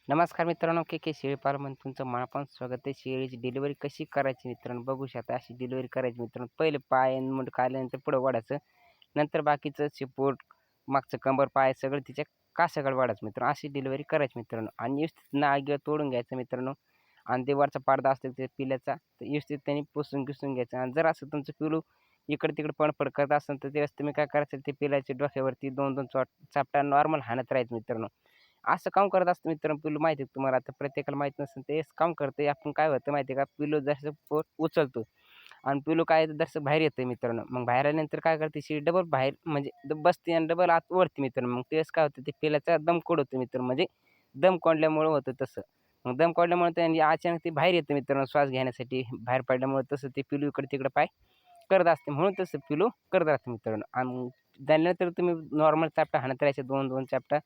नमस्कार मित्रांनो, के शेळी फार्ममध्ये तुमचं मनापासून स्वागत आहे. शेळीची डिलिव्हरी कशी करायची मित्रांनो, बघू शकता अशी डिलिव्हरी करायची मित्रांनो. पहिले पाय आणि मुंड काढल्यानंतर पुढं वाढायचं. नंतर बाकीचं शेपूट, मागचं कंबर, पाय सगळं तिच्या कासाकडे वाढायचं मित्रांनो. अशी डिलिव्हरी करायची मित्रांनो. आणि व्यवस्थित नाळ किंवा तोडून घ्यायचं मित्रांनो. आणि ते वरचा पडदा असतो ते पिल्याचा, तर व्यवस्थित त्यांनी पुसून घ्यायचं. आणि जर असं तुमचं पिलू इकडे-तिकडे पळपळ करत असेल, तर त्यावेळेस तुम्ही काय करायचं, ते पिलाच्या डोक्यावरती 2-2 चापटा नॉर्मल हाणत राहायचं मित्रांनो. असं काम करत असतं मित्रांनो पिल्लू माहिती आहे तुम्हाला आता प्रत्येकाला माहीत नसेल ते काम करतंय. आपण काय होतं माहिती आहे का, पिल्लू जसं पोट उचलतो आणि पिल्लू काय जसं बाहेर येतंय मित्रांनो. मग बाहेर आल्यानंतर काय करते शेळी डबल बाहेर म्हणजे बसते आणि डबल आत ओढते मित्रांनो. मग त्यावेळेस काय होतं ते पिल्लाचा दम कोंडतो मित्रांनो. म्हणजे दम कोंडल्यामुळं होतं तसं. मग दम कोंडल्यामुळे ते अचानक ते बाहेर येतं मित्रांनो श्वास घेण्यासाठी बाहेर पडल्यामुळे तसं ते पिल्लू इकडे-तिकडे पाय करत असते. म्हणून तसं पिल्लू करत राहतं मित्रांनो. आणि त्यानंतर तुम्ही नॉर्मल चापटा हाणत राहायचे 2-2 चापटा.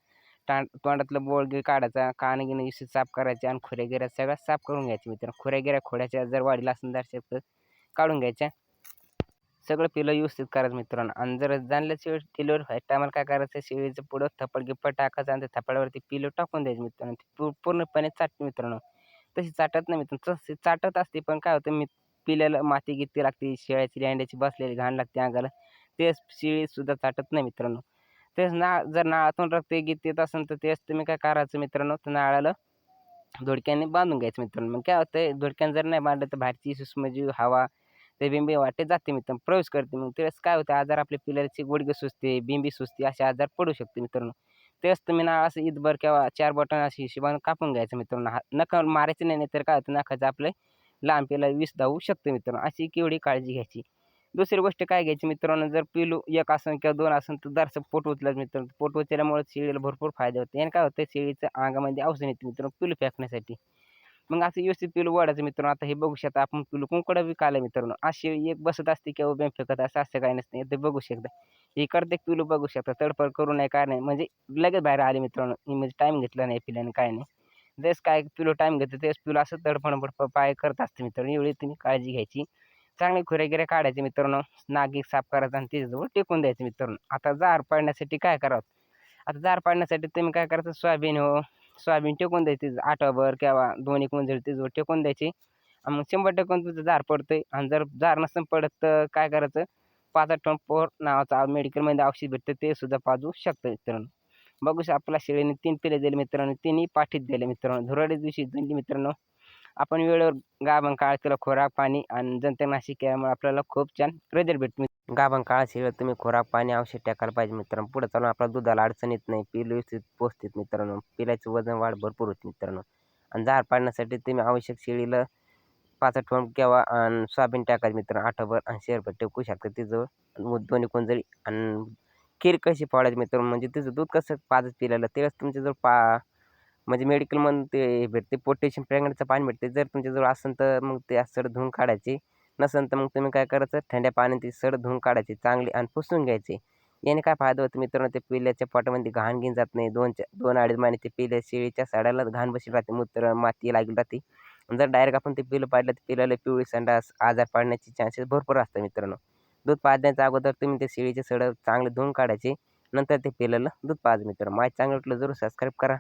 तोंडातलं बोळगीळ काढायचा, कान-गिन व्यवस्थित साफ करायचे आणि खुऱ्या-गिऱ्या सगळ्या साफ करून घ्यायच्या मित्रांनो. खुऱ्या-गिऱ्या खोड्याच्या जर वाढीला असेल तर काढून घ्यायच्या. सगळं पिलं व्यवस्थित करायचं मित्रांनो. आणि जर जाणल्याची वेळेस डिलिव्हरी व्हायच्या टायमाला काय करायचं, शेळीचं पुढं थप्पड-गिप्पड टाकायचं आणि त्या थपाडावरती पिलं टाकून द्यायचं मित्रांनो. ती पूर्णपणे चाटते मित्रांनो. तशी चाटत नाही मित्रांनो. तशी चाटत असते पण काय होतं पिल्याला माती-गित्ती लागते, शेळ्याची लेंड्याची बसलेली घाण लागते अंगाला. तेच शेळीसुद्धा चाटत नाही मित्रांनो. तेच जर नाळातून रक्त-गित्त येत असेल तर तेच तुम्ही काय करायचं मित्रांनो, त्या नाळाला दोडक्याने बांधून घ्यायचं मित्रांनो. मग काय होतंय दोडक्याने जर नाही बांधलं तर बाहेरची सूक्ष्मजीव हवा ते बिंबी वाटेत जाते मित्रांनो, प्रवेश करते. मग त्यावेळेस काय होतं आजार आपल्या पिल्लाची गुडघे सुजते, बिंबी सुजते असे आजार पडू शकते मित्रांनो. तेच तुम्ही नाळ असं ईदभर किंवा 4 बटन अशी हिशोबाने कापून घ्यायचं मित्रांनो. नखं मारायचं नाही, नाहीतर काय होतं नखाचं आपलं लहान पिल्लाला विष जाऊ शकतं मित्रांनो. अशी केवढी काळजी घ्यायची. दुसरी गोष्ट काय घ्यायची मित्रांनो, जर पिल्लू 1 असेल किंवा 2 असेल तर जरासं पोट उचलायचं मित्रांनो. पोट उचलल्यामुळे शेळीला भरपूर फायदे होते. याने काय होतं शेळीच्या अंगामध्ये औषध येते मित्रांनो पिल्लू फेकण्यासाठी. मग असं व्यवस्थित पिल्लू वाढायचं मित्रांनो. आता हे बघू शकता आपण पिल्लू कुंकड्या बी काढल्या मित्रांनो. अशी एक बसत असते किंवा उभ्या फेकत असं काही नसतं. इथे बघू शकता. हे करते पिल्लू बघू शकता. तडफड करू नये काय नाही. म्हणजे लगेच बाहेर आले मित्रांनो. ही म्हणजे टाईम घेतला नाही पिल्लाने काय नाही. जसं काय पिल्लू टाईम घेतो तेच पिल्लू असं तडफड पाय करत असते मित्रांनो. एवढी तुम्ही काळजी घ्यायची. चांगले खुरे-गिरे काढायचे मित्रांनो. नाक साफ करायचं आणि त्याच्याजवळ टेकून द्यायचं मित्रांनो. आता जार पाडण्यासाठी काय करावं? आता जार पाडण्यासाठी तुम्ही काय करायचं सोयाबीन टेकून द्यायची आठवडाभर किंवा 2 एक मंजिल त्याच्यावर टेकून द्यायची. आणि मग 100% तुझं जार पडतंय आणि जर जार नसेल पडत तर काय करायचं 5-8 नावाचं मेडिकलमध्ये औषध भेटतं ते सुद्धा पाजू शकतं मित्रांनो. बघू शकता आपल्या शेळीने 3 पिल्ले दिले मित्रांनो. तिन्ही पाठीत दिले मित्रांनो. धुराड्या दिवशी दिली मित्रांनो. आपण वेळेवर गाभण काळ केला खुराक, पाणी आणि जंतुनाशक केल्यामुळे आपल्याला खूप छान रिझल्ट भेटतो. गाभण काळ शिवाय तुम्ही खुराक, पाणी, औषध टाकायला पाहिजे मित्रांनो. पुढे चालून आपल्या दुधाला अडचण येत नाही. पिल्लू व्यवस्थित पोहोचतात मित्रांनो. पिलाचं वजन वाढ भरपूर होते मित्रांनो. आणि जार पाडण्यासाठी तुम्ही आवश्यक शेळीला 5 आठवण किंवा सोयाबीन टाकायचं मित्रांनो आठवडाभर आणि शेरभर टेकू शकता तिच्याजवळ. दोन्ही कोंजळी आणि खीर कशी पाडायची मित्रांनो, म्हणजे तिचं दूध कसं पाजत पिल्याला त्यावेळेस तुमच्याजवळ म्हणजे मेडिकलमधून ते भेटते पोटॅशियम प्रेग्नंटचं पाणी भेटते. जर तुमच्याजवळ असेल तर मग ते सड धुवून काढायचे. नसेल तर मग तुम्ही काय करायचं थंड्या पाण्याने ती सड धुवून काढायची चांगली आणि पुसून घ्यायची. याने काय फायदा होतो मित्रांनो, ते पिल्ल्याच्या पोटामध्ये घाण घेऊन जात नाही. 2-2.5 महिने ते पिल्ल्या शेळीच्या सड्याला घाण बसली राहते, मूत्र, माती लागली राहते. जर डायरेक्ट आपण ते पिल्लं पाडलं तर पिल्लाला पिवळी संडास आजार पडण्याचे चान्सेस भरपूर असतात मित्रांनो. दूध पाजण्याच्या अगोदर तुम्ही ते शेळीचे सडं चांगले धुवून काढायचे. नंतर ते पिल्लाला दूध पाजा मित्रांनो. माहिती चांगलं वाटलं जरूर सबस्क्राईब करा.